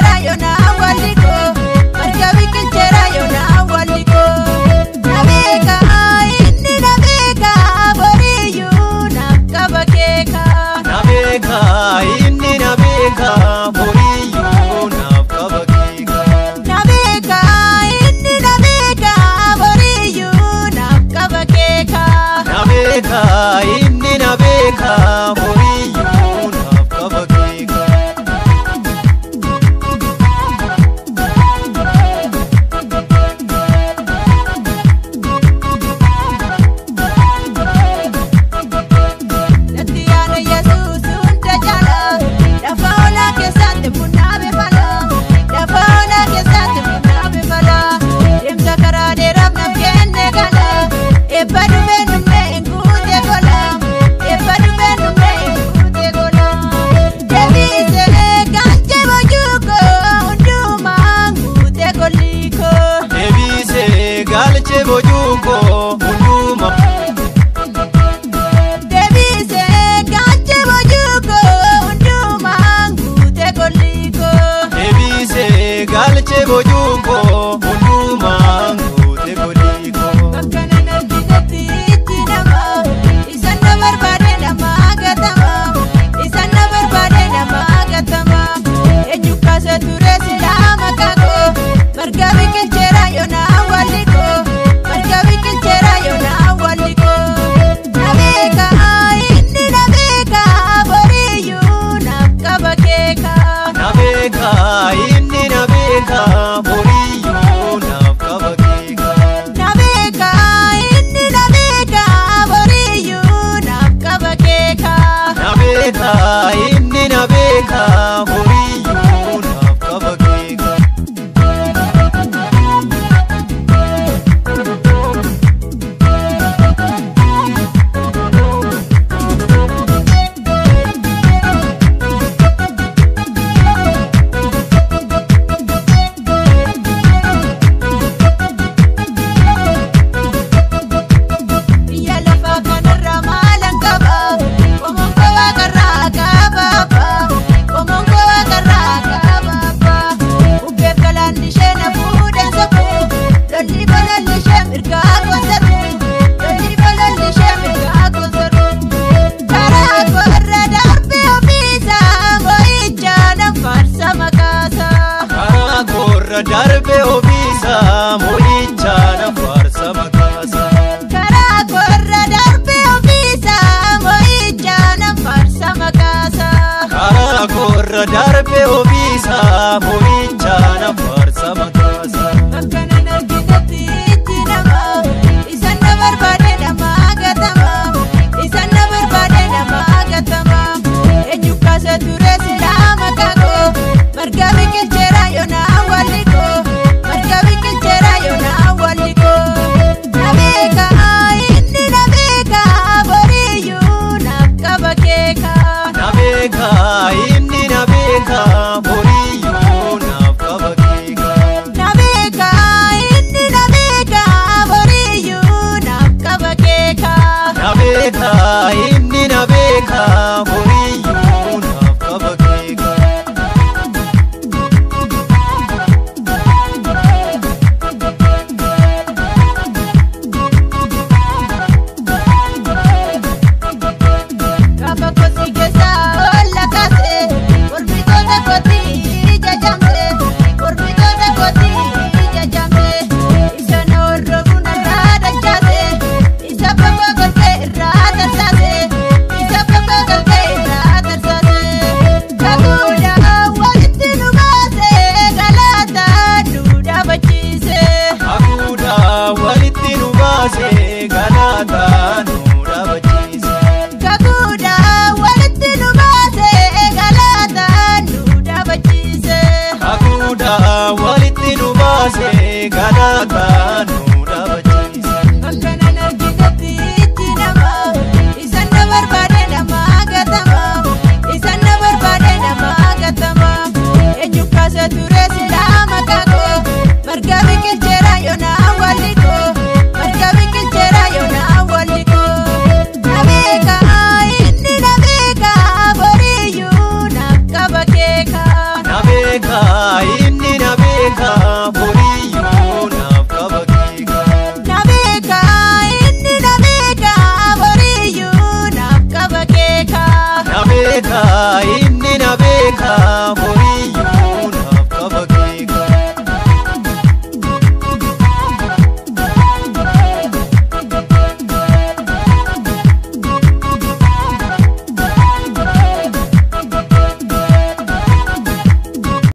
biqilcheera yoona walliko marga biqilcheera yoona walliko nabeeka inni nabeeka boriyyuu naaf qaba keeka nabeeka inni nabeeka boriyyuu naaf qaba keeka nabeeka inni nabeeka boriyyuu naaf qaba keeka nabeeka inni nabeeka boriyyuu naaf qaba keeka galche bojuko unduma debise galche bojuko unduma ngute goliko debise galche bojuko unduma ngute goliko bakkana narkisatti nama isanna barbade nama gatama isanna barbade nama gatama enyukasa ture silama kako marga biqilcheera yoona walliko marga biqilcheera yoona walliko nabeeka inni nabeeka boriyyuu naaf qaba keeka nabeeka inni nabeeka boriyyuu naaf qaba keeka nabeeka inni nabeeka boriyyuu naaf qaba keeka nabeeka inni nabeeka boriyyuu naaf qaba keeka biyya lafaa kanarra maalan qaba qomoon koo waaqarraa qaba qomoon koo waaqarraa qaba ubbeef galaan ishee na fuudhan safu lolli balolli ishee mirgaa gonsaru lolli balolli ishee mirgaa gonsaru karaa koorra darbee ofiisaa moo'icha nan faarsa maqaasaa karaa koorra darbe ofiisa moo'icha nan faarsa maqaasaa karaa koorra darbee ofiisaa moo'icha nan faarsa maqaasaa karaa koorra darbe ofiisa moo'icha nan faarsa maqaasaa bakkana narkisatti nama isanna barbade nama gatama isanna barbade nama gatama enyukasa ture silama kako marga biqilcheera yoona walliko marga biqilcheera yoona walliko nabeeka inni nabeeka boriyyuu naaf qaba keeka nabeeka inni nabeeka boriyyuu naaf qaba keeka nabeeka inni nabeeka boriyyuu naaf qaba keeka nabeeka inni nabeeka boriyyuu naaf qaba keeka gaafa kosi keessa olla kaase orbitoota kooti jajamte orbitoota kooti jajamte isa na hordofu narraa dachaase isa bakka golgee irraa tarsaase isa bakka golgee irraa tarsaase kakuudha walitti nu baase galaataa nu dhaabachiise hakuudha walitti nu baase galaataa nu dhaabachiise kakuudha walitti nu baase galaataa nu dhaabachiise hakuudha walitti nu baase galaataa nu dhaabachiise bakkana narkisatti nama isanna barbade nama gatama isanna barbade nama gatama enyukasa ture silama kako marga biqilcheera yoona walliko marga biqilcheera yoona walliko nabeeka inni nabeeka boriyyuu naaf qaba keeka nabeeka beeka inni na beeka